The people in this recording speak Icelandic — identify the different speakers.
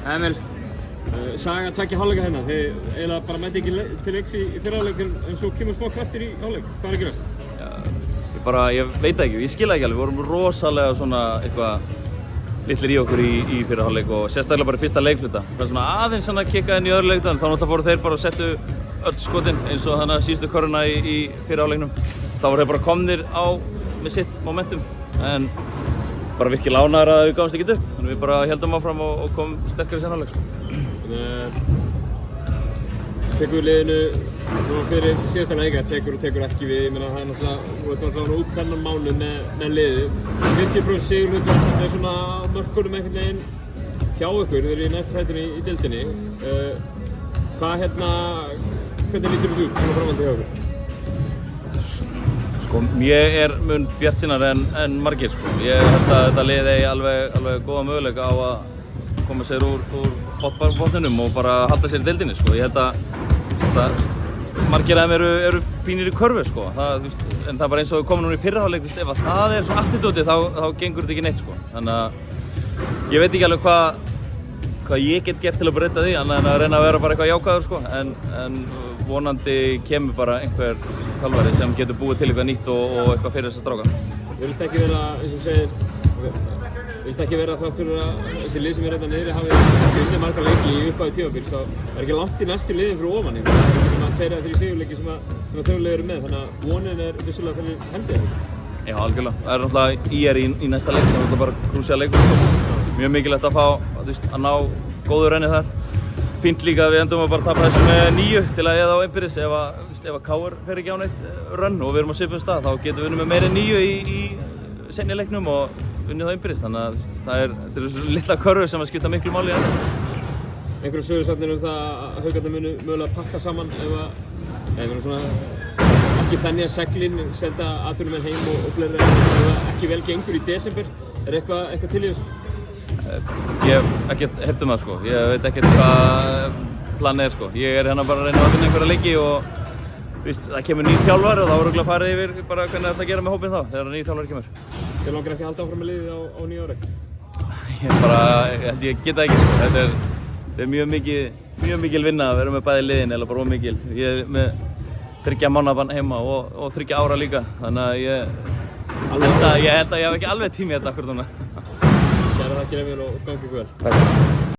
Speaker 1: Emil, saga tveggja hálfleika hérna. Þið eiginlega bara mæti ekki til leiks í fyrra hálfleik en svo kemur smá kraftur í hálfleik. Hvað er að gerast?
Speaker 2: Ég veit það ekki, ég skil það ekki alveg. Við vorum rosalega svona eitthvað litlir í okkur í fyrra hálfleik og sérstaklega bara í fyrsta leikluta. Það er svona aðeins svona kikkaðinn í öðru leiklutan, þá náttúrulega fóru þeir bara og settu öll skotin eins og þannig að síðustu köruna í fyrra hálfleiknum. Þá voru þeir bara komnir á með sitt momentum en bara virkilega ánægðir að við gáumst ekkert upp. Þannig við bara heldum áfram og komum sterkari í seinni hálfleik.
Speaker 1: Tekur liðinu nú fyrir síðasta leika, tekur og tekur ekki við. Ég meina það er náttúrulega út þennan mánuð með liðið. 50% sigurhlutfall, þetta er svona á mörkunum einhvern veginn hjá ykkur. Þið eru í næsta sætinu í deildinni. Hvernig lítur þetta út svona framhaldið hjá ykkur?
Speaker 2: Sko, ég er mun bjartsýnari en margir sko. Ég held að þetta lið eigi alveg góða möguleika á að koma sér úr botninum og bara halda sér í deildinni sko. Ég held að margir af þeim eru fínir í körfu sko. En það er bara eins og við komum núna í fyrra hálfleik, ef það er svo attitútið þá gengur þetta ekki neitt sko. Þannig að ég veit ekki alveg hvað ég get gert til að breyta því annað en að reyna að vera bara eitthvað jákvæður sko. En vonandi kemur bara einhver þjálfari sem getur búið til eitthvað nýtt og eitthvað fyrir þessa stráka.
Speaker 1: Virðist ekki vera, eins og segir, virðist ekki vera þrátt fyrir að þessi lið sem er hérna niðri hafi ekki unnið marga leiki í upphafi tímabils, þá er ekki langt í næstu liðin fyrir ofan ykkur. Það er ekki nema 2 eða 3 sigurleiki sem þau lið eru með, þannig að vonin er vissulega fyrir hendið.
Speaker 2: Já, algjörlega. Það er náttúrulega IR í næsta leik, það er náttúrulega bara krúsíal leikur. Mjög mikilvægt að fá að ná góðu renni þar. Fínt líka að við endum að bara tapa þessu með 9 til að eða á einbyrðis. Ef að KR fer ekki á neitt rönn og við erum á svipuðum stað, þá getum við unnið með meira en 9 í seinni leiknum og unnið á einbyrðis. Þannig að þetta er svona litla körfu sem að skipta miklu máli í enda.
Speaker 1: Einhverju sögursagnir um það að Haukarnir munu mögulega pakka saman ef við svona ekki þenja seglin, senda atvinnumenn heim og fleiri ef ekki vel gengur í desember. Er eitthvað til í þessu?
Speaker 2: Ég hef ekkert heyrt það sko. Ég veit ekkert hvað planið er sko. Ég er hérna bara að reyna að vinna einhverja leiki og það kemur nýr þjálfari og þá er örugglega farið yfir bara hvernig það ætla að gera með hópinn þá þegar nýr þjálfari kemur.
Speaker 1: Þið langar ekki að halda áfram með liðið á nýja ári?
Speaker 2: Ég get það ekki sko. Þetta er mjög mikil vinna að vera með bæði liðin eða bara ómikil. Ég er með 3 mánaða bann heima og 3 ára líka. Þannig að ég held að ég hef ekki alveg tími í þetta akkurat núna.
Speaker 1: Kærar þakkir Emil og gangi ykkur vel.